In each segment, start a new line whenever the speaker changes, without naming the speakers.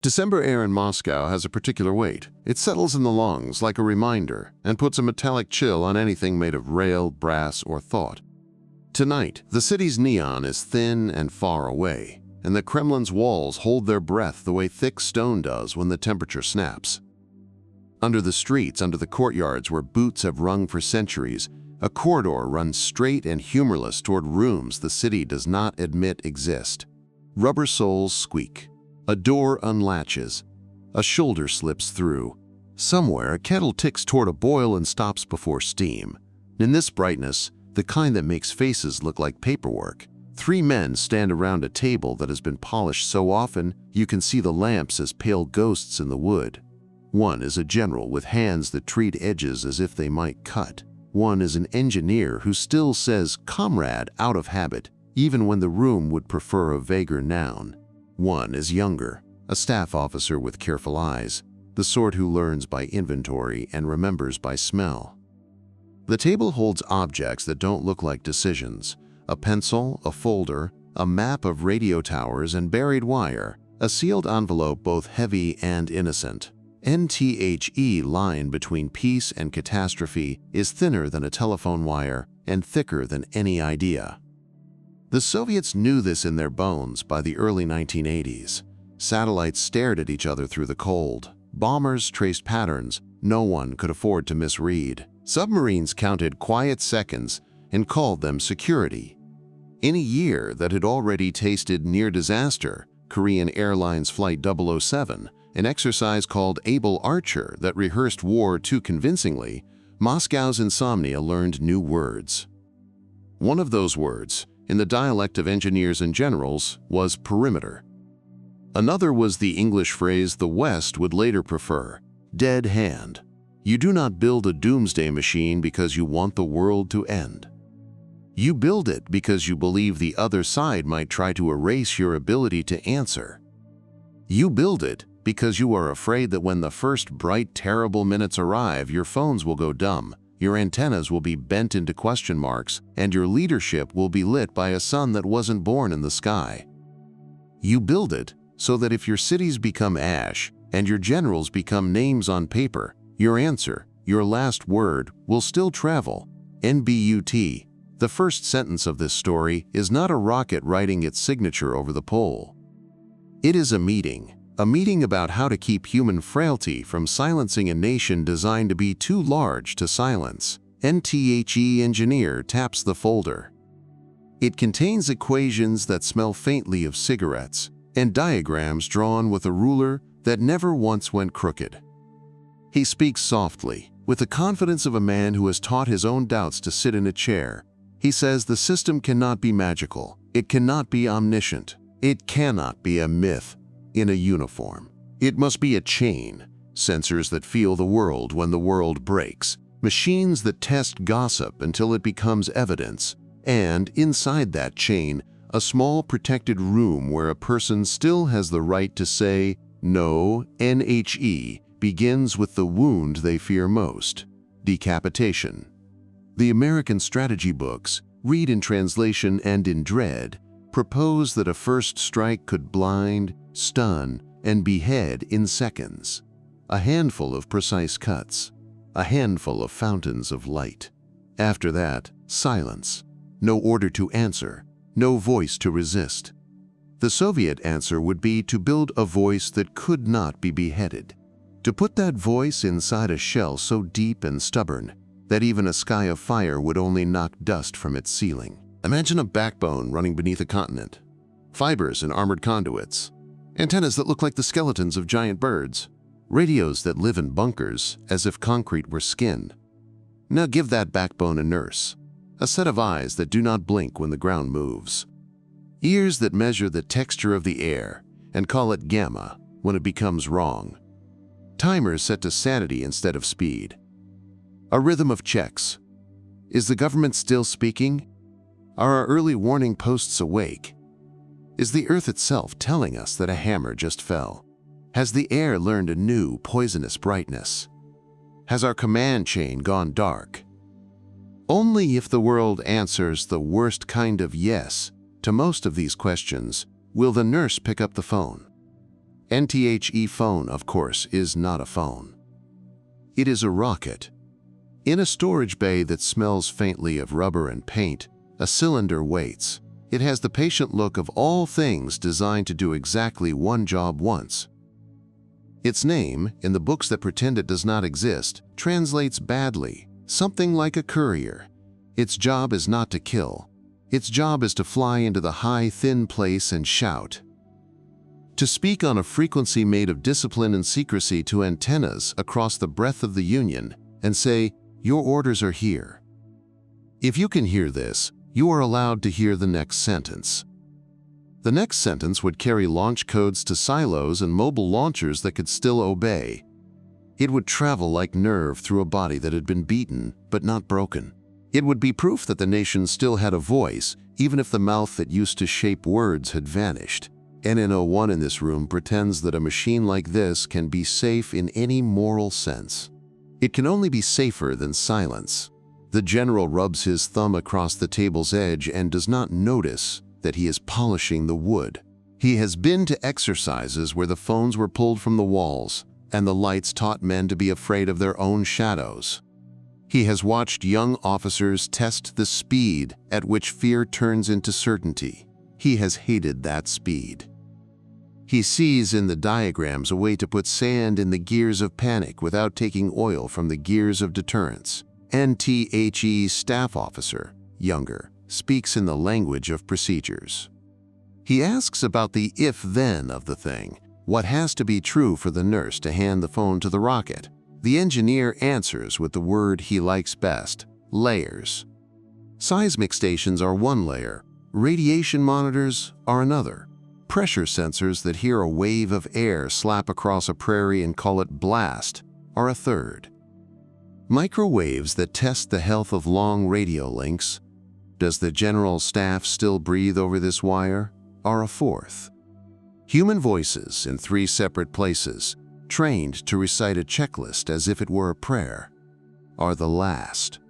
December air in Moscow has a particular weight. It settles in the lungs like a reminder and puts a metallic chill on anything made of rail, brass, or thought. Tonight, the city's neon is thin and far away, and the Kremlin's walls hold their breath the way thick stone does when the temperature snaps. Under the streets, under the courtyards where boots have rung for centuries, a corridor runs straight and humorless toward rooms the city does not admit exist. Rubber soles squeak. A door unlatches. A shoulder slips through. Somewhere, a kettle ticks toward a boil and stops before steam. In this brightness, the kind that makes faces look like paperwork, 3 men stand around a table that has been polished so often you can see the lamps as pale ghosts in the wood. One is a general with hands that treat edges as if they might cut. One is an engineer who still says comrade out of habit, even when the room would prefer a vaguer noun. One is younger, a staff officer with careful eyes, the sort who learns by inventory and remembers by smell. The table holds objects that don't look like decisions: a pencil, a folder, a map of radio towers and buried wire, a sealed envelope both heavy and innocent. NTHE line between peace and catastrophe is thinner than a telephone wire and thicker than any idea. The Soviets knew this in their bones by the early 1980s. Satellites stared at each other through the cold. Bombers traced patterns no one could afford to misread. Submarines counted quiet seconds and called them security. In a year that had already tasted near disaster, Korean Airlines Flight 007, an exercise called Able Archer that rehearsed war too convincingly, Moscow's insomnia learned new words. One of those words, in the dialect of engineers and generals, was perimeter. Another was the English phrase the West would later prefer: dead hand. You do not build a doomsday machine because you want the world to end. You build it because you believe the other side might try to erase your ability to answer. You build it because you are afraid that when the first bright, terrible minutes arrive, your phones will go dumb, your antennas will be bent into question marks, and your leadership will be lit by a sun that wasn't born in the sky. You build it so that if your cities become ash and your generals become names on paper, your answer, your last word, will still travel. NBUT. The first sentence of this story is not a rocket writing its signature over the pole. It is a meeting about how to keep human frailty from silencing a nation designed to be too large to silence. NTHE engineer taps the folder. It contains equations that smell faintly of cigarettes and diagrams drawn with a ruler that never once went crooked. He speaks softly, with the confidence of a man who has taught his own doubts to sit in a chair. He says the system cannot be magical. It cannot be omniscient. It cannot be a myth in a uniform. It must be a chain, sensors that feel the world when the world breaks, machines that test gossip until it becomes evidence, and inside that chain, a small protected room where a person still has the right to say no. NHE begins with the wound they fear most: decapitation. The American strategy books, read in translation and in dread, propose that a first strike could blind, stun, and behead in seconds. A handful of precise cuts, a handful of fountains of light. After that, silence. No order to answer, no voice to resist. The Soviet answer would be to build a voice that could not be beheaded. To put that voice inside a shell so deep and stubborn that even a sky of fire would only knock dust from its ceiling. Imagine a backbone running beneath a continent, fibers and armored conduits, antennas that look like the skeletons of giant birds, radios that live in bunkers as if concrete were skin. Now give that backbone a nurse, a set of eyes that do not blink when the ground moves, ears that measure the texture of the air and call it gamma when it becomes wrong, timers set to sanity instead of speed, a rhythm of checks. Is the government still speaking? Are our early warning posts awake? Is the earth itself telling us that a hammer just fell? Has the air learned a new, poisonous brightness? Has our command chain gone dark? Only if the world answers the worst kind of yes to most of these questions will the nurse pick up the phone. NTHE phone, of course, is not a phone. It is a rocket. In a storage bay that smells faintly of rubber and paint, a cylinder waits. It has the patient look of all things designed to do exactly one job once. Its name, in the books that pretend it does not exist, translates badly, something like a courier. Its job is not to kill. Its job is to fly into the high, thin place and shout. To speak on a frequency made of discipline and secrecy to antennas across the breadth of the Union and say, "Your orders are here." If you can hear this, you are allowed to hear the next sentence. The next sentence would carry launch codes to silos and mobile launchers that could still obey. It would travel like nerve through a body that had been beaten but not broken. It would be proof that the nation still had a voice, even if the mouth that used to shape words had vanished. NN01 in this room pretends that a machine like this can be safe in any moral sense. It can only be safer than silence. The general rubs his thumb across the table's edge and does not notice that he is polishing the wood. He has been to exercises where the phones were pulled from the walls and the lights taught men to be afraid of their own shadows. He has watched young officers test the speed at which fear turns into certainty. He has hated that speed. He sees in the diagrams a way to put sand in the gears of panic without taking oil from the gears of deterrence. NTHE's staff officer, younger, speaks in the language of procedures. He asks about the if-then of the thing, what has to be true for the nurse to hand the phone to the rocket. The engineer answers with the word he likes best, layers. Seismic stations are one layer, radiation monitors are another. Pressure sensors that hear a wave of air slap across a prairie and call it blast are a third. Microwaves that test the health of long radio links, does the general staff still breathe over this wire, are a fourth. Human voices in 3 separate places, trained to recite a checklist as if it were a prayer, are the last.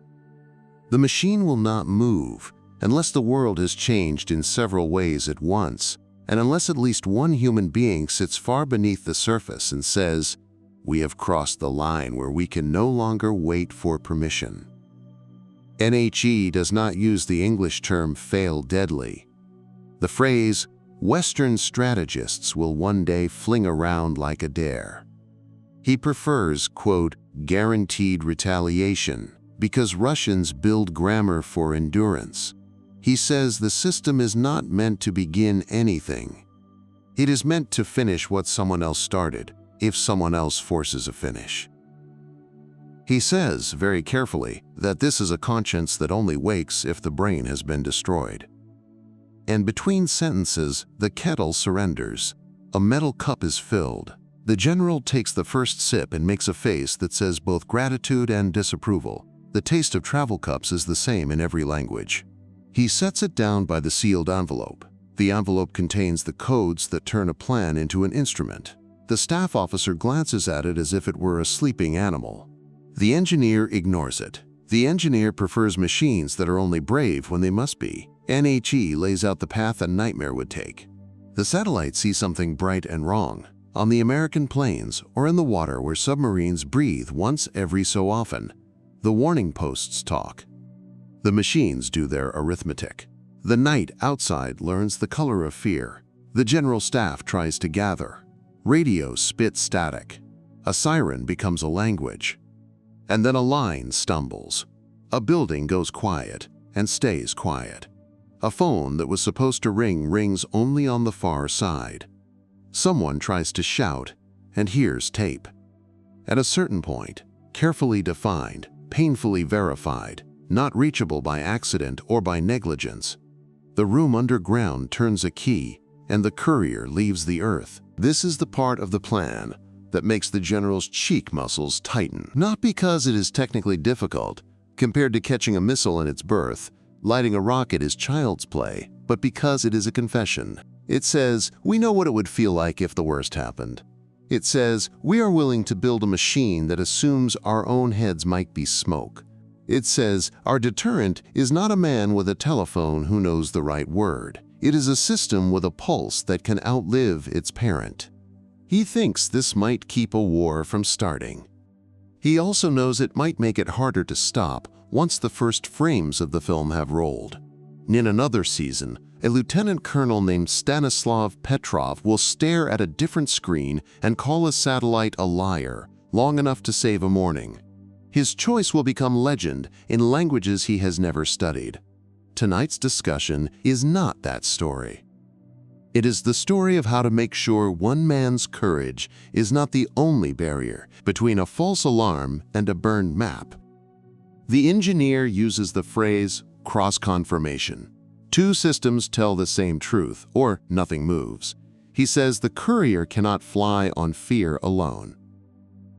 The machine will not move unless the world has changed in several ways at once, and unless at least one human being sits far beneath the surface and says, "We have crossed the line where we can no longer wait for permission." NHE does not use the English term fail deadly. The phrase, "Western strategists will one day fling around like a dare." He prefers, quote, "guaranteed retaliation," because Russians build grammar for endurance. He says the system is not meant to begin anything. It is meant to finish what someone else started, if someone else forces a finish. He says, very carefully, that this is a conscience that only wakes if the brain has been destroyed. And between sentences, the kettle surrenders. A metal cup is filled. The general takes the first sip and makes a face that says both gratitude and disapproval. The taste of travel cups is the same in every language. He sets it down by the sealed envelope. The envelope contains the codes that turn a plan into an instrument. The staff officer glances at it as if it were a sleeping animal. The engineer ignores it. The engineer prefers machines that are only brave when they must be. NHE lays out the path a nightmare would take. The satellite sees something bright and wrong. On the American plains or in the water where submarines breathe once every so often, the warning posts talk. The machines do their arithmetic. The night outside learns the color of fear. The general staff tries to gather. Radio spits static. A siren becomes a language. And then a line stumbles. A building goes quiet and stays quiet. A phone that was supposed to ring rings only on the far side. Someone tries to shout and hears tape. At a certain point, carefully defined, painfully verified, not reachable by accident or by negligence, the room underground turns a key and the courier leaves the earth. This is the part of the plan that makes the general's cheek muscles tighten. Not because it is technically difficult, compared to catching a missile in its birth, lighting a rocket is child's play, but because it is a confession. It says, we know what it would feel like if the worst happened. It says, we are willing to build a machine that assumes our own heads might be smoke. It says, our deterrent is not a man with a telephone who knows the right word. It is a system with a pulse that can outlive its parent. He thinks this might keep a war from starting. He also knows it might make it harder to stop once the first frames of the film have rolled. In another season, a lieutenant colonel named Stanislav Petrov will stare at a different screen and call a satellite a liar long enough to save a morning. His choice will become legend in languages he has never studied. Tonight's discussion is not that story. It is the story of how to make sure one man's courage is not the only barrier between a false alarm and a burned map. The engineer uses the phrase cross-confirmation. Two systems tell the same truth, or nothing moves. He says the courier cannot fly on fear alone.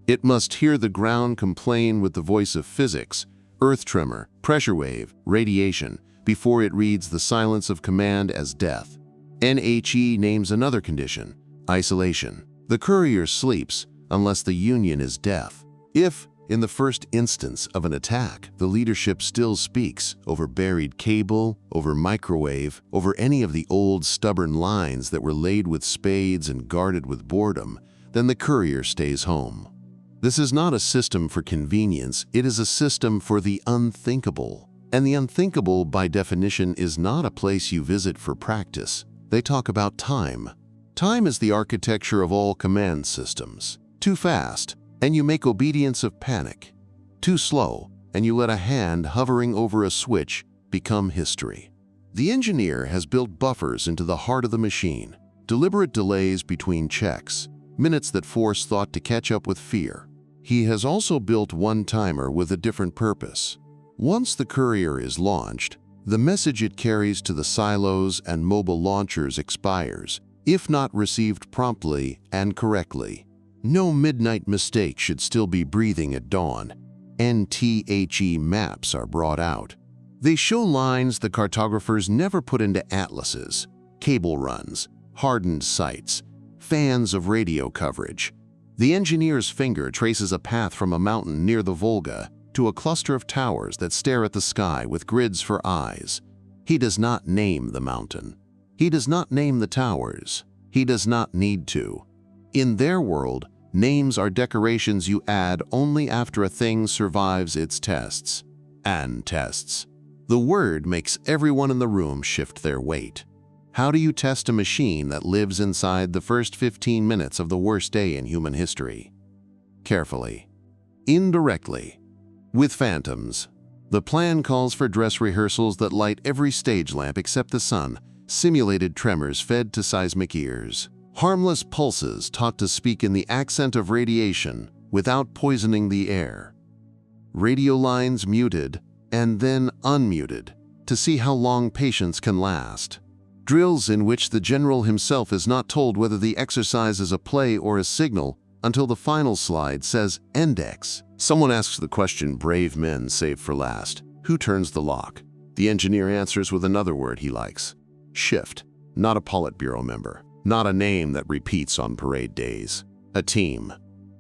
It must hear the ground complain with the voice of physics, earth tremor, pressure wave, radiation, before it reads the silence of command as death. NHE names another condition, isolation. The courier sleeps unless the union is deaf. If, in the first instance of an attack, the leadership still speaks over buried cable, over microwave, over any of the old stubborn lines that were laid with spades and guarded with boredom, then the courier stays home. This is not a system for convenience, it is a system for the unthinkable. And the unthinkable, by definition, is not a place you visit for practice. They talk about time. Time is the architecture of all command systems. Too fast, and you make obedience of panic. Too slow, and you let a hand hovering over a switch become history. The engineer has built buffers into the heart of the machine, deliberate delays between checks, minutes that force thought to catch up with fear. He has also built one timer with a different purpose. Once the courier is launched, the message it carries to the silos and mobile launchers expires, if not received promptly and correctly. No midnight mistake should still be breathing at dawn. NTHE maps are brought out. They show lines the cartographers never put into atlases, cable runs, hardened sites, fans of radio coverage. The engineer's finger traces a path from a mountain near the Volga to a cluster of towers that stare at the sky with grids for eyes. He does not name the mountain. He does not name the towers. He does not need to. In their world, names are decorations you add only after a thing survives its tests. And tests. The word makes everyone in the room shift their weight. How do you test a machine that lives inside the first 15 minutes of the worst day in human history? Carefully. Indirectly. With phantoms. The plan calls for dress rehearsals that light every stage lamp except the sun, simulated tremors fed to seismic ears, harmless pulses taught to speak in the accent of radiation without poisoning the air, radio lines muted and then unmuted to see how long patience can last, drills in which the general himself is not told whether the exercise is a play or a signal until the final slide says Index. Someone asks the question brave men save for last. Who turns the lock? The engineer answers with another word he likes. Shift. Not a Politburo member. Not a name that repeats on parade days. A team.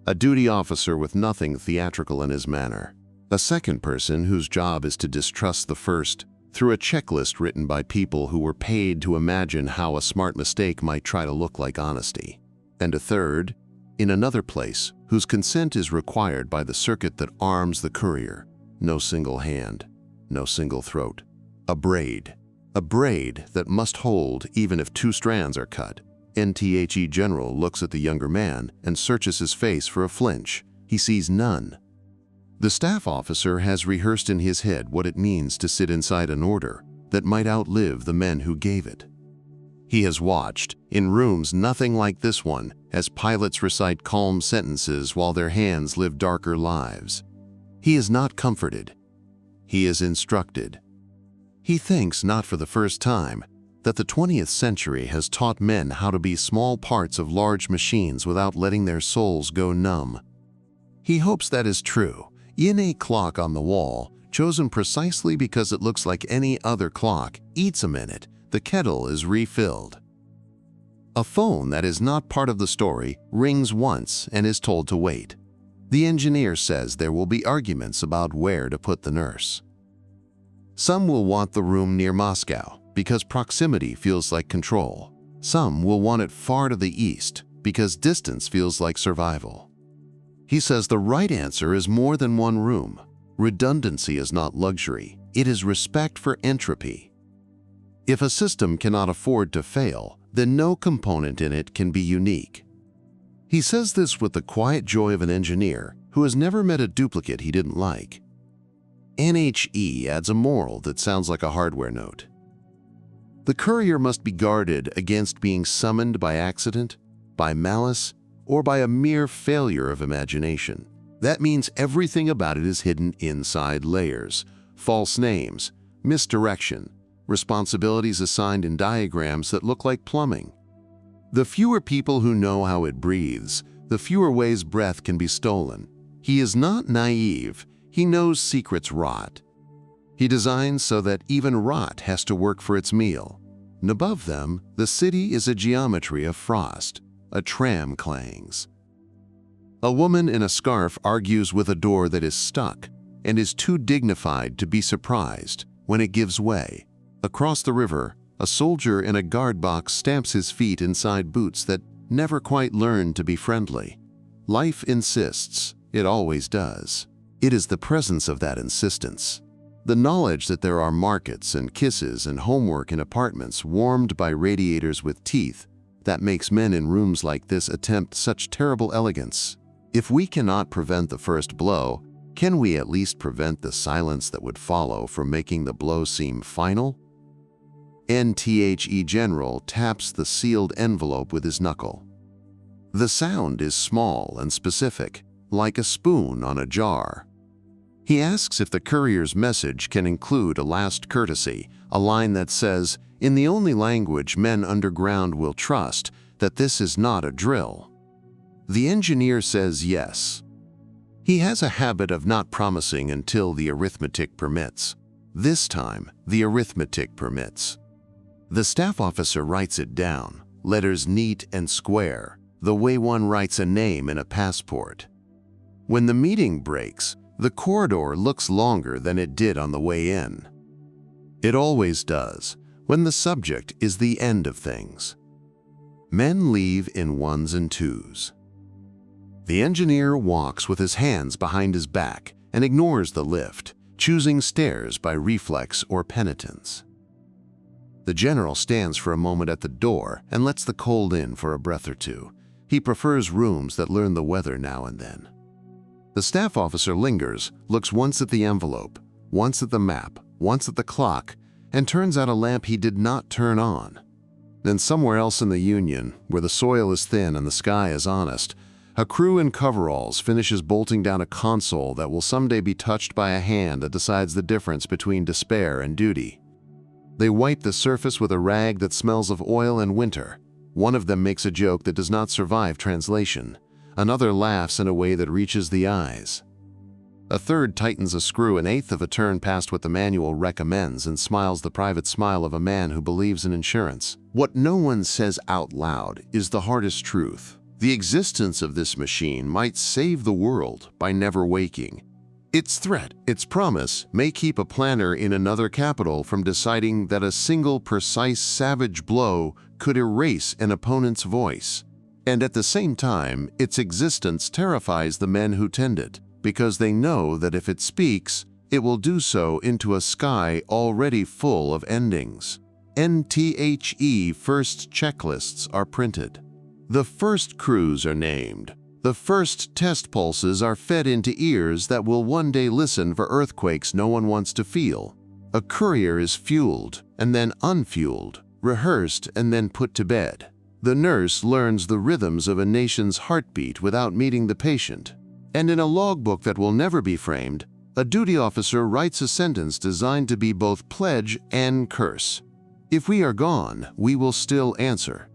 A duty officer with nothing theatrical in his manner. A second person whose job is to distrust the first through a checklist written by people who were paid to imagine how a smart mistake might try to look like honesty. And a third, in another place, whose consent is required by the circuit that arms the courier. No single hand, no single throat. A braid that must hold even if two strands are cut. NTHE General looks at the younger man and searches his face for a flinch. He sees none. The staff officer has rehearsed in his head what it means to sit inside an order that might outlive the men who gave it. He has watched, in rooms nothing like this one, as pilots recite calm sentences while their hands live darker lives. He is not comforted. He is instructed. He thinks, not for the first time, that the 20th century has taught men how to be small parts of large machines without letting their souls go numb. He hopes that is true. In a clock on the wall, chosen precisely because it looks like any other clock, eats a minute, the kettle is refilled. A phone that is not part of the story rings once and is told to wait. The engineer says there will be arguments about where to put the nurse. Some will want the room near Moscow because proximity feels like control. Some will want it far to the east because distance feels like survival. He says the right answer is more than one room. Redundancy is not luxury, it is respect for entropy. If a system cannot afford to fail, then no component in it can be unique. He says this with the quiet joy of an engineer who has never met a duplicate he didn't like. NHE adds a moral that sounds like a hardware note. The courier must be guarded against being summoned by accident, by malice, or by a mere failure of imagination. That means everything about it is hidden inside layers, false names, misdirection, responsibilities assigned in diagrams that look like plumbing. The fewer people who know how it breathes, the fewer ways breath can be stolen. He is not naive. He knows secrets rot. He designs so that even rot has to work for its meal. And above them, the city is a geometry of frost. A tram clangs. A woman in a scarf argues with a door that is stuck and is too dignified to be surprised when it gives way. Across the river, a soldier in a guard box stamps his feet inside boots that never quite learned to be friendly. Life insists. It always does. It is the presence of that insistence. The knowledge that there are markets and kisses and homework in apartments warmed by radiators with teeth that makes men in rooms like this attempt such terrible elegance. If we cannot prevent the first blow, can we at least prevent the silence that would follow from making the blow seem final? NTHE General taps the sealed envelope with his knuckle. The sound is small and specific, like a spoon on a jar. He asks if the courier's message can include a last courtesy, a line that says, in the only language men underground will trust, that this is not a drill. The engineer says yes. He has a habit of not promising until the arithmetic permits. This time, the arithmetic permits. The staff officer writes it down, letters neat and square, the way one writes a name in a passport. When the meeting breaks, the corridor looks longer than it did on the way in. It always does, when the subject is the end of things. Men leave in ones and twos. The engineer walks with his hands behind his back and ignores the lift, choosing stairs by reflex or penitence. The general stands for a moment at the door and lets the cold in for a breath or two. He prefers rooms that learn the weather now and then. The staff officer lingers, looks once at the envelope, once at the map, once at the clock, and turns out a lamp he did not turn on. Then somewhere else in the Union, where the soil is thin and the sky is honest, a crew in coveralls finishes bolting down a console that will someday be touched by a hand that decides the difference between despair and duty. They wipe the surface with a rag that smells of oil and winter. One of them makes a joke that does not survive translation. Another laughs in a way that reaches the eyes. A third tightens a screw an eighth of a turn past what the manual recommends and smiles the private smile of a man who believes in insurance. What no one says out loud is the hardest truth. The existence of this machine might save the world by never waking. Its threat, its promise, may keep a planner in another capital from deciding that a single precise savage blow could erase an opponent's voice. And at the same time, its existence terrifies the men who tend it, because they know that if it speaks, it will do so into a sky already full of endings. NTHE first checklists are printed. The first crews are named. The first test pulses are fed into ears that will one day listen for earthquakes no one wants to feel. A courier is fueled and then unfueled, rehearsed and then put to bed. The nurse learns the rhythms of a nation's heartbeat without meeting the patient. And in a logbook that will never be framed, a duty officer writes a sentence designed to be both pledge and curse. If we are gone, we will still answer.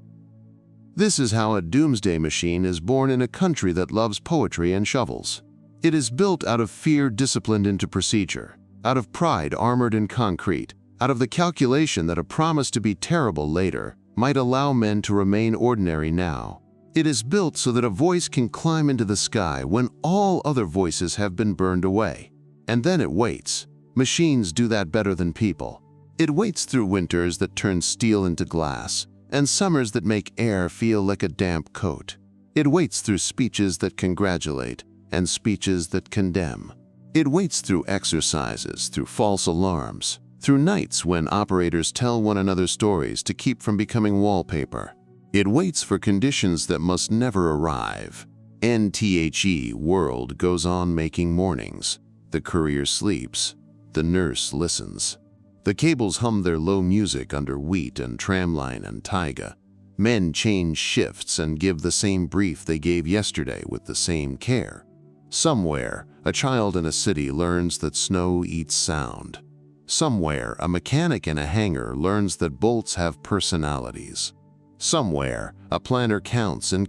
This is how a doomsday machine is born in a country that loves poetry and shovels. It is built out of fear disciplined into procedure, out of pride armored in concrete, out of the calculation that a promise to be terrible later might allow men to remain ordinary now. It is built so that a voice can climb into the sky when all other voices have been burned away. And then it waits. Machines do that better than people. It waits through winters that turn steel into glass, and summers that make air feel like a damp coat. It waits through speeches that congratulate and speeches that condemn. It waits through exercises, through false alarms, through nights when operators tell one another stories to keep from becoming wallpaper. It waits for conditions that must never arrive. NTHE world goes on making mornings. The courier sleeps. The nurse listens. The cables hum their low music under wheat and tramline and taiga. Men change shifts and give the same brief they gave yesterday with the same care. Somewhere, a child in a city learns that snow eats sound. Somewhere, a mechanic in a hangar learns that bolts have personalities. Somewhere, a planner counts and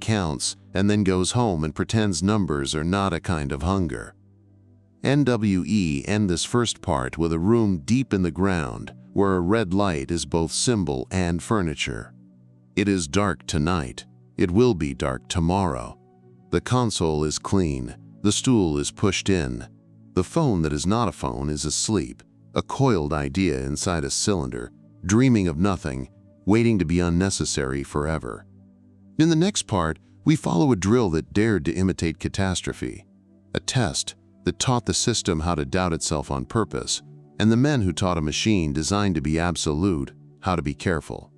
then goes home and pretends numbers are not a kind of hunger. NWE end this first part with a room deep in the ground where a red light is both symbol and furniture. It is dark tonight. It will be dark tomorrow. The console is clean. The stool is pushed in. The phone that is not a phone is asleep, a coiled idea inside a cylinder, dreaming of nothing, waiting to be unnecessary forever. In the next part, we follow a drill that dared to imitate catastrophe, a test that taught the system how to doubt itself on purpose, and the men who taught a machine designed to be absolute how to be careful.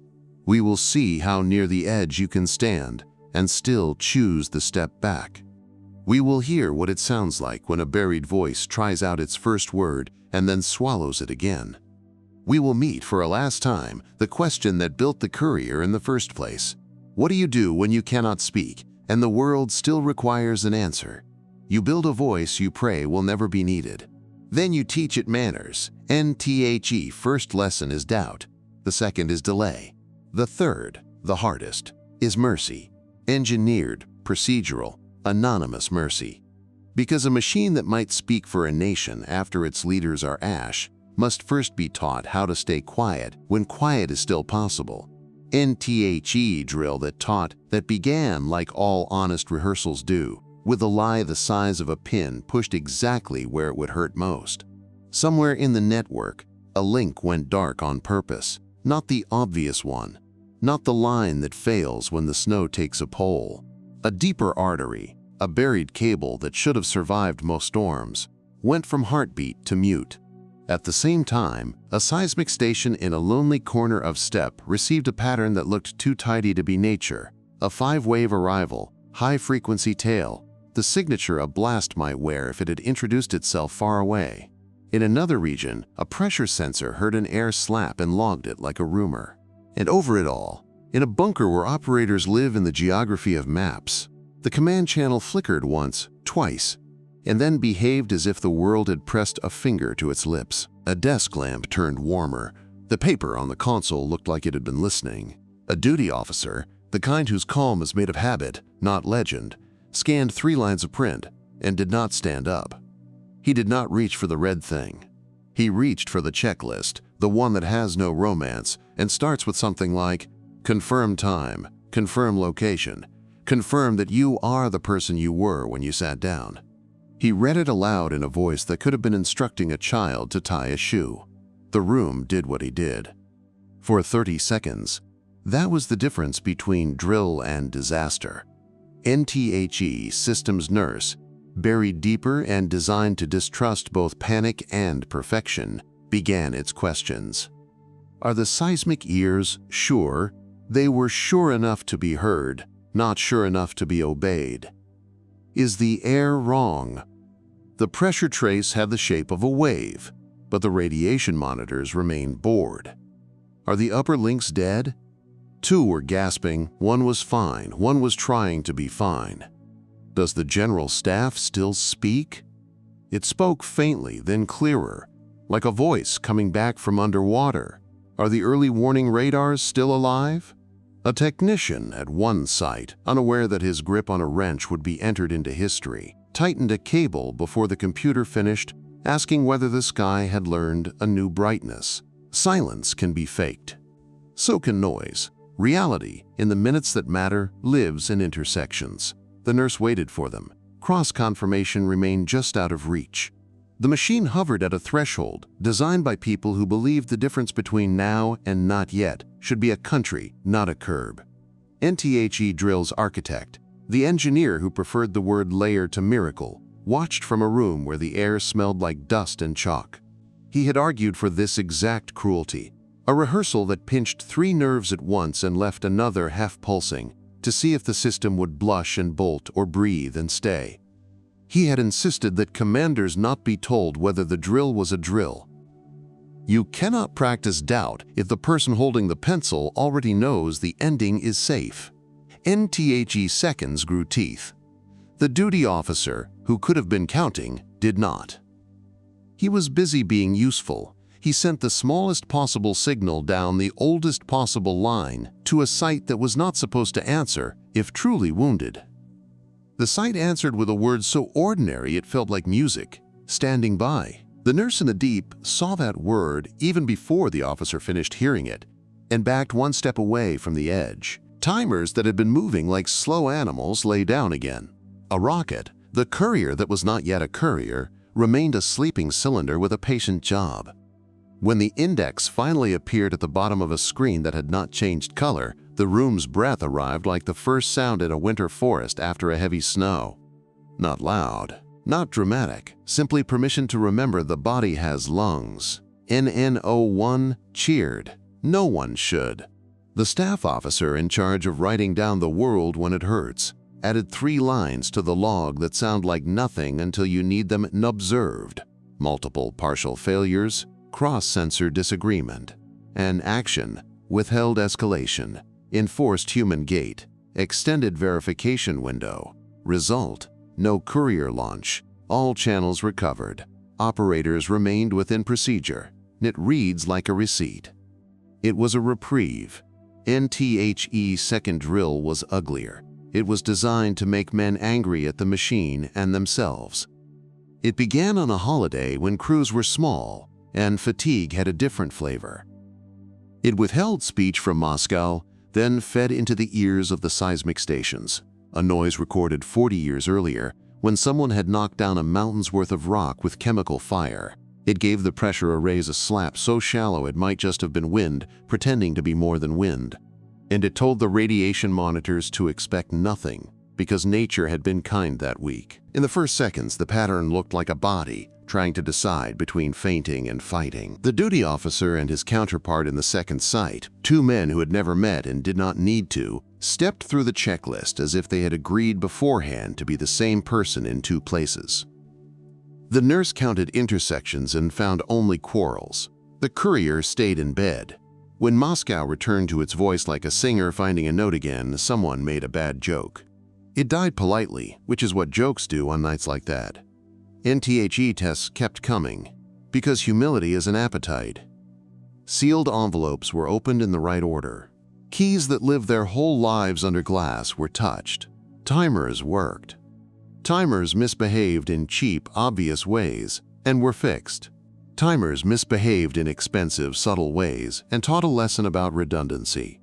We will see how near the edge you can stand and still choose the step back. We will hear what it sounds like when a buried voice tries out its first word and then swallows it again. We will meet for a last time the question that built the courier in the first place. What do you do when you cannot speak and the world still requires an answer? You build a voice you pray will never be needed. Then you teach it manners. NTHE first lesson is doubt. The second is delay. The third, the hardest, is mercy. Engineered, procedural, anonymous mercy. Because a machine that might speak for a nation after its leaders are ash must first be taught how to stay quiet when quiet is still possible. NTHE drill that began like all honest rehearsals do, with a lie the size of a pin pushed exactly where it would hurt most. Somewhere in the network, a link went dark on purpose, not the obvious one, not the line that fails when the snow takes a pole. A deeper artery, a buried cable that should have survived most storms, went from heartbeat to mute. At the same time, a seismic station in a lonely corner of steppe received a pattern that looked too tidy to be nature, a 5-wave arrival, high-frequency tail, the signature a blast might wear if it had introduced itself far away. In another region, a pressure sensor heard an air slap and logged it like a rumor. And over it all, in a bunker where operators live in the geography of maps, the command channel flickered once, twice, and then behaved as if the world had pressed a finger to its lips. A desk lamp turned warmer. The paper on the console looked like it had been listening. A duty officer, the kind whose calm is made of habit, not legend, scanned 3 lines of print and did not stand up. He did not reach for the red thing. He reached for the checklist, the one that has no romance and starts with something like, confirm time, confirm location, confirm that you are the person you were when you sat down. He read it aloud in a voice that could have been instructing a child to tie a shoe. The room did what he did. For 30 seconds, that was the difference between drill and disaster. NTHE systems nurse, buried deeper and designed to distrust both panic and perfection, began its questions. Are the seismic ears sure? They were sure enough to be heard, not sure enough to be obeyed. Is the air wrong? The pressure trace had the shape of a wave, but the radiation monitors remained bored. Are the upper links dead? 2 were gasping, 1 was fine, 1 was trying to be fine. Does the general staff still speak? It spoke faintly, then clearer, like a voice coming back from underwater. Are the early warning radars still alive? A technician at one site, unaware that his grip on a wrench would be entered into history, tightened a cable before the computer finished, asking whether the sky had learned a new brightness. Silence can be faked. So can noise. Reality, in the minutes that matter, lives in intersections. The nurse waited for them. Cross-confirmation remained just out of reach. The machine hovered at a threshold, designed by people who believed the difference between now and not yet should be a country, not a curb. NTHE Drill's architect, the engineer who preferred the word layer to miracle, watched from a room where the air smelled like dust and chalk. He had argued for this exact cruelty, a rehearsal that pinched 3 nerves at once and left another half pulsing, to see if the system would blush and bolt or breathe and stay. He had insisted that commanders not be told whether the drill was a drill. You cannot practice doubt if the person holding the pencil already knows the ending is safe. NTHE seconds grew teeth. The duty officer, who could have been counting, did not. He was busy being useful. He sent the smallest possible signal down the oldest possible line to a site that was not supposed to answer if truly wounded. The site answered with a word so ordinary it felt like music, standing by. The nurse in the deep saw that word even before the officer finished hearing it and backed 1 step away from the edge. Timers that had been moving like slow animals lay down again. A rocket, the courier that was not yet a courier, remained a sleeping cylinder with a patient job. When the index finally appeared at the bottom of a screen that had not changed color, the room's breath arrived like the first sound in a winter forest after a heavy snow. Not loud, not dramatic, simply permission to remember the body has lungs. NN01 cheered. No one should. The staff officer in charge of writing down the world when it hurts added 3 lines to the log that sound like nothing until you need them observed. Multiple partial failures, cross-sensor disagreement, an action, withheld escalation, enforced human gate, extended verification window, result, no courier launch, all channels recovered, operators remained within procedure. It reads like a receipt. It was a reprieve. NTHE's second drill was uglier. It was designed to make men angry at the machine and themselves. It began on a holiday when crews were small and fatigue had a different flavor. It withheld speech from Moscow, then fed into the ears of the seismic stations, a noise recorded 40 years earlier when someone had knocked down a mountain's worth of rock with chemical fire. It gave the pressure arrays a slap so shallow it might just have been wind pretending to be more than wind. And it told the radiation monitors to expect nothing because nature had been kind that week. In the first seconds, the pattern looked like a body trying to decide between fainting and fighting. The duty officer and his counterpart in the second site, 2 men who had never met and did not need to, stepped through the checklist as if they had agreed beforehand to be the same person in 2 places. The nurse counted intersections and found only quarrels. The courier stayed in bed. When Moscow returned to its voice like a singer finding a note again, someone made a bad joke. It died politely, which is what jokes do on nights like that. NTHE tests kept coming, because humility is an appetite. Sealed envelopes were opened in the right order. Keys that lived their whole lives under glass were touched. Timers worked. Timers misbehaved in cheap, obvious ways and were fixed. Timers misbehaved in expensive, subtle ways and taught a lesson about redundancy.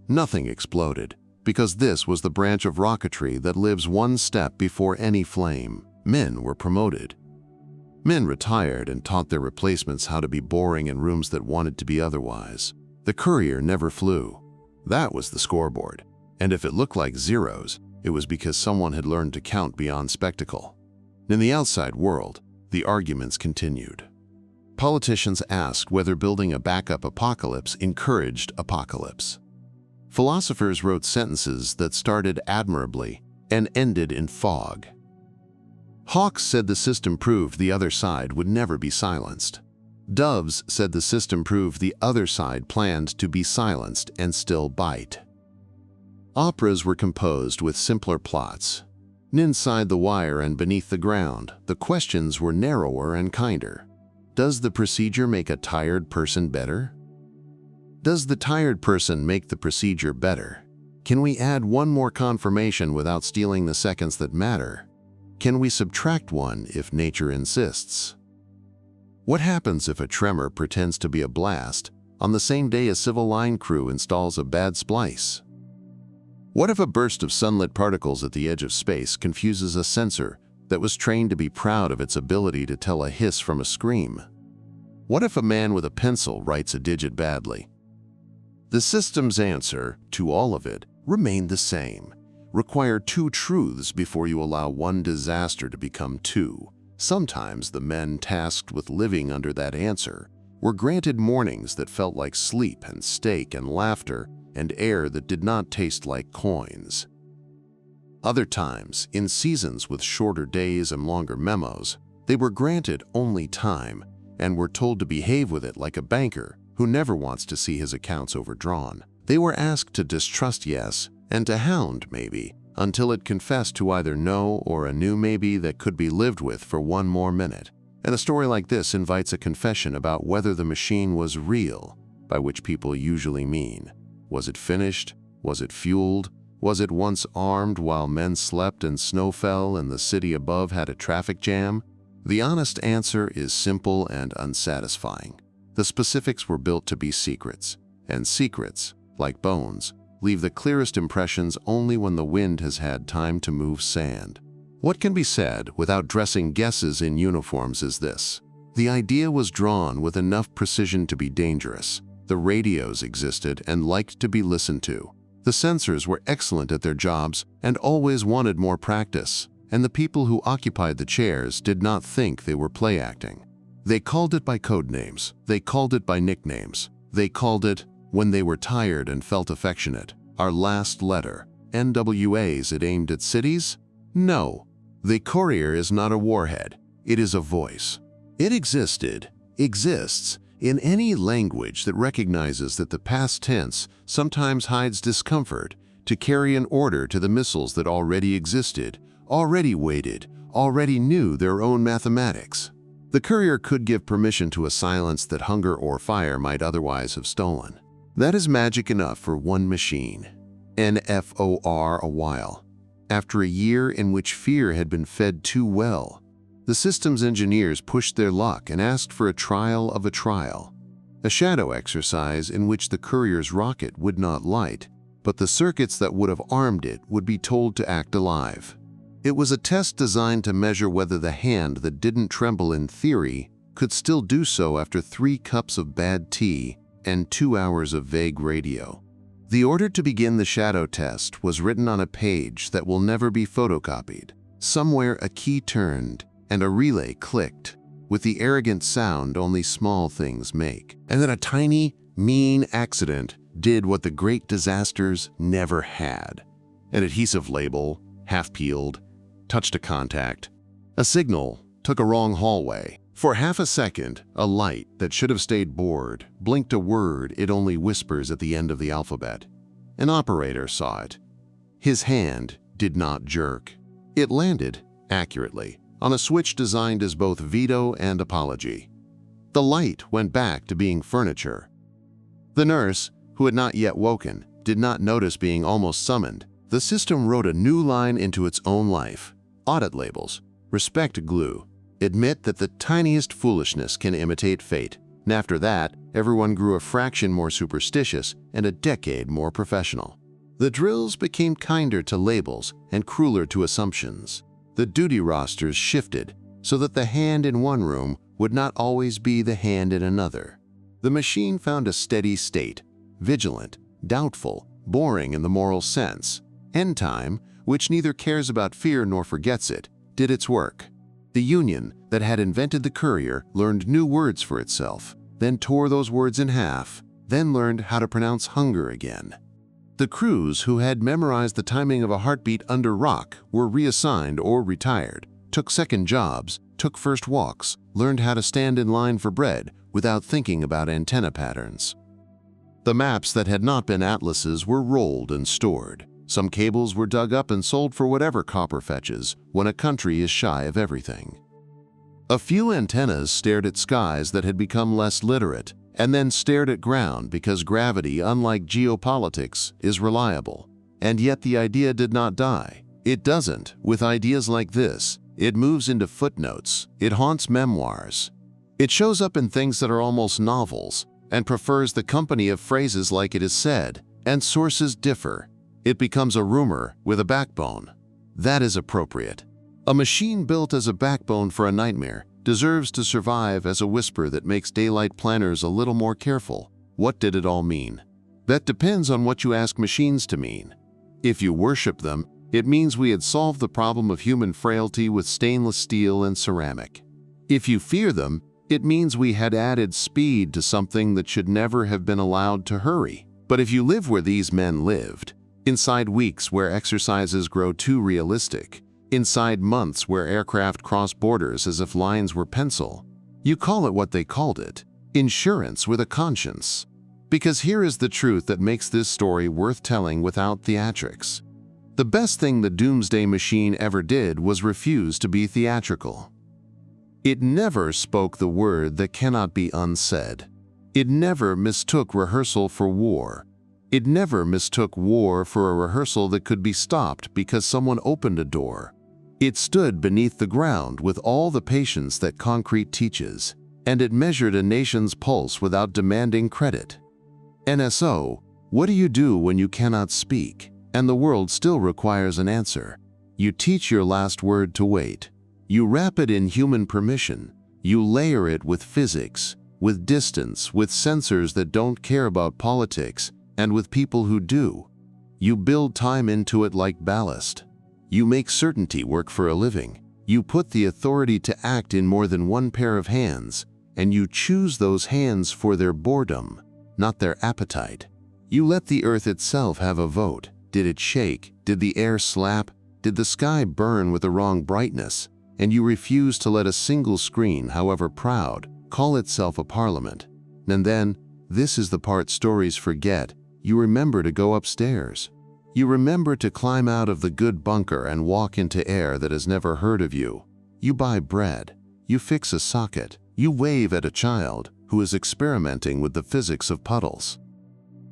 Nothing exploded, because this was the branch of rocketry that lives 1 step before any flame. Men were promoted. Men retired and taught their replacements how to be boring in rooms that wanted to be otherwise. The courier never flew. That was the scoreboard. And if it looked like zeros, it was because someone had learned to count beyond spectacle. In the outside world, the arguments continued. Politicians asked whether building a backup apocalypse encouraged apocalypse. Philosophers wrote sentences that started admirably and ended in fog. Hawks said the system proved the other side would never be silenced. Doves said the system proved the other side planned to be silenced and still bite. Operas were composed with simpler plots. Inside the wire and beneath the ground, the questions were narrower and kinder. Does the procedure make a tired person better? Does the tired person make the procedure better? Can we add 1 more confirmation without stealing the seconds that matter? Can we subtract 1 if nature insists? What happens if a tremor pretends to be a blast on the same day a civil line crew installs a bad splice? What if a burst of sunlit particles at the edge of space confuses a sensor that was trained to be proud of its ability to tell a hiss from a scream? What if a man with a pencil writes a digit badly? The system's answer to all of it remained the same. Require two truths before you allow one disaster to become two. Sometimes the men tasked with living under that answer were granted mornings that felt like sleep and steak and laughter and air that did not taste like coins. Other times, in seasons with shorter days and longer memos, they were granted only time and were told to behave with it like a banker who never wants to see his accounts overdrawn. They were asked to distrust yes and to hound maybe until it confessed to either no or a new maybe that could be lived with for one more minute. And a story like this invites a confession about whether the machine was real, by which people usually mean. Was it finished? Was it fueled? Was it once armed while men slept and snow fell and the city above had a traffic jam? The honest answer is simple and unsatisfying. The specifics were built to be secrets, and secrets, like bones, leave the clearest impressions only when the wind has had time to move sand. What can be said without dressing guesses in uniforms is this: the idea was drawn with enough precision to be dangerous. The radios existed and liked to be listened to. The sensors were excellent at their jobs and always wanted more practice, and the people who occupied the chairs did not think they were play acting. They called it by code names. They called it by nicknames. They called it, when they were tired and felt affectionate, our last letter. NWAs it aimed at cities? No. The courier is not a warhead. It is a voice. It exists, in any language that recognizes that the past tense sometimes hides discomfort to carry an order to the missiles that already existed, already waited, already knew their own mathematics. The courier could give permission to a silence that hunger or fire might otherwise have stolen. That is magic enough for one machine. NFOR a while. After a year in which fear had been fed too well, the system's engineers pushed their luck and asked for a trial of a trial. A shadow exercise in which the courier's rocket would not light, but the circuits that would have armed it would be told to act alive. It was a test designed to measure whether the hand that didn't tremble in theory could still do so after 3 cups of bad tea and 2 hours of vague radio. The order to begin the shadow test was written on a page that will never be photocopied. Somewhere a key turned and a relay clicked, with the arrogant sound only small things make. And then a tiny, mean accident did what the great disasters never had. An adhesive label, half-peeled, touched a contact. A signal took a wrong hallway. For half a second, a light that should have stayed bored blinked a word it only whispers at the end of the alphabet. An operator saw it. His hand did not jerk. It landed, accurately, on a switch designed as both veto and apology. The light went back to being furniture. The nurse, who had not yet woken, did not notice being almost summoned. The system wrote a new line into its own life. Audit labels. Respect glue. Admit that the tiniest foolishness can imitate fate. And after that, everyone grew a fraction more superstitious and a decade more professional. The drills became kinder to labels and crueler to assumptions. The duty rosters shifted so that the hand in one room would not always be the hand in another. The machine found a steady state, vigilant, doubtful, boring in the moral sense. End time, which neither cares about fear nor forgets it, did its work. The union that had invented the courier learned new words for itself, then tore those words in half, then learned how to pronounce hunger again. The crews who had memorized the timing of a heartbeat under rock were reassigned or retired, took second jobs, took first walks, learned how to stand in line for bread without thinking about antenna patterns. The maps that had not been atlases were rolled and stored. Some cables were dug up and sold for whatever copper fetches when a country is shy of everything. A few antennas stared at skies that had become less literate, and then stared at ground because gravity, unlike geopolitics, is reliable. And yet the idea did not die. It doesn't. With ideas like this, it moves into footnotes. It haunts memoirs. It shows up in things that are almost novels and prefers the company of phrases like it is said, and sources differ. It becomes a rumor with a backbone. That is appropriate. A machine built as a backbone for a nightmare deserves to survive as a whisper that makes daylight planners a little more careful. What did it all mean? That depends on what you ask machines to mean. If you worship them, it means we had solved the problem of human frailty with stainless steel and ceramic. If you fear them, it means we had added speed to something that should never have been allowed to hurry. But if you live where these men lived, inside weeks where exercises grow too realistic, inside months where aircraft cross borders as if lines were pencil, you call it what they called it, insurance with a conscience. Because here is the truth that makes this story worth telling without theatrics. The best thing the Doomsday Machine ever did was refuse to be theatrical. It never spoke the word that cannot be unsaid. It never mistook rehearsal for war. It never mistook war for a rehearsal that could be stopped because someone opened a door. It stood beneath the ground with all the patience that concrete teaches, and it measured a nation's pulse without demanding credit. NSO, what do you do when you cannot speak, and the world still requires an answer? You teach your last word to wait. You wrap it in human permission. You layer it with physics, with distance, with sensors that don't care about politics, and with people who do. You build time into it like ballast. You make certainty work for a living. You put the authority to act in more than one pair of hands, and you choose those hands for their boredom, not their appetite. You let the earth itself have a vote. Did it shake? Did the air slap? Did the sky burn with the wrong brightness? And you refuse to let a single screen, however proud, call itself a parliament. And then, this is the part stories forget, you remember to go upstairs. You remember to climb out of the good bunker and walk into air that has never heard of you. You buy bread. You fix a socket. You wave at a child who is experimenting with the physics of puddles.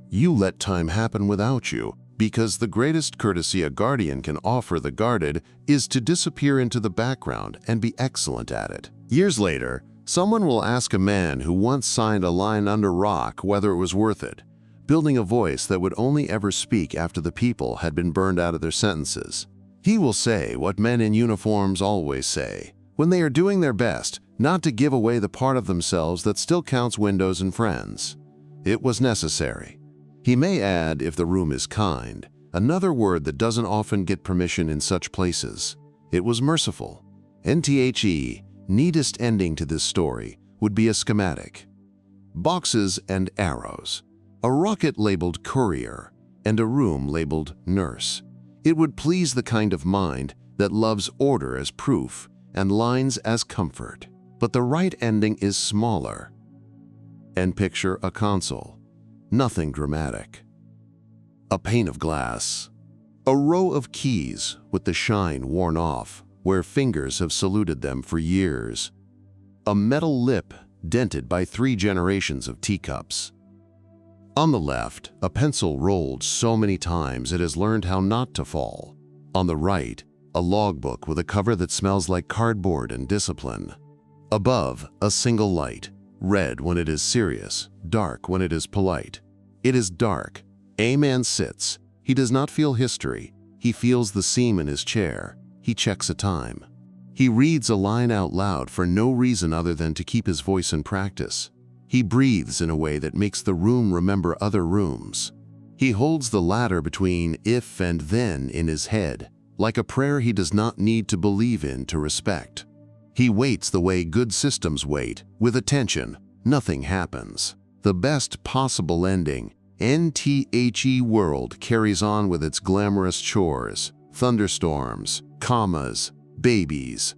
You let time happen without you, because the greatest courtesy a guardian can offer the guarded is to disappear into the background and be excellent at it. Years later, someone will ask a man who once signed a line under rock whether it was worth it, building a voice that would only ever speak after the people had been burned out of their sentences. He will say what men in uniforms always say, when they are doing their best not to give away the part of themselves that still counts windows and friends. It was necessary. He may add, if the room is kind, another word that doesn't often get permission in such places. It was merciful. NTHE, neatest ending to this story, would be a schematic. Boxes and arrows. A rocket labeled courier, and a room labeled nurse. It would please the kind of mind that loves order as proof and lines as comfort. But the right ending is smaller. And picture a console. Nothing dramatic. A pane of glass. A row of keys with the shine worn off, where fingers have saluted them for years. A metal lip dented by 3 generations of teacups. On the left, a pencil rolled so many times it has learned how not to fall. On the right, a logbook with a cover that smells like cardboard and discipline. Above, a single light, red when it is serious, dark when it is polite. It is dark. A man sits. He does not feel history. He feels the seam in his chair. He checks a time. He reads a line out loud for no reason other than to keep his voice in practice. He breathes in a way that makes the room remember other rooms. He holds the ladder between if and then in his head, like a prayer he does not need to believe in to respect. He waits the way good systems wait, with attention. Nothing happens. The best possible ending, NTHE world carries on with its glamorous chores, thunderstorms, commas, babies.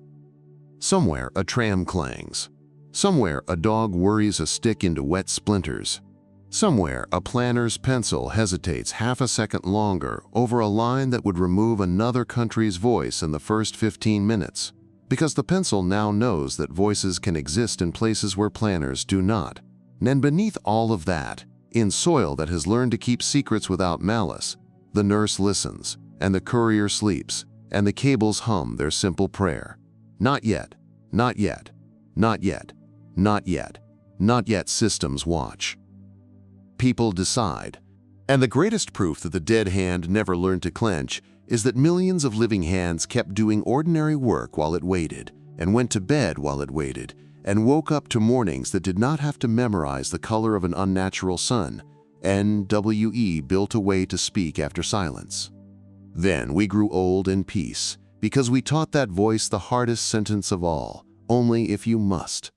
Somewhere a tram clangs. Somewhere a dog worries a stick into wet splinters. Somewhere a planner's pencil hesitates half a second longer over a line that would remove another country's voice in the first 15 minutes. Because the pencil now knows that voices can exist in places where planners do not. And beneath all of that, in soil that has learned to keep secrets without malice, the nurse listens, and the courier sleeps, and the cables hum their simple prayer. Not yet, not yet, not yet, not yet, not yet systems watch. People decide. And the greatest proof that the dead hand never learned to clench is that millions of living hands kept doing ordinary work while it waited, and went to bed while it waited, and woke up to mornings that did not have to memorize the color of an unnatural sun, NWE built a way to speak after silence. Then we grew old in peace, because we taught that voice the hardest sentence of all, only if you must.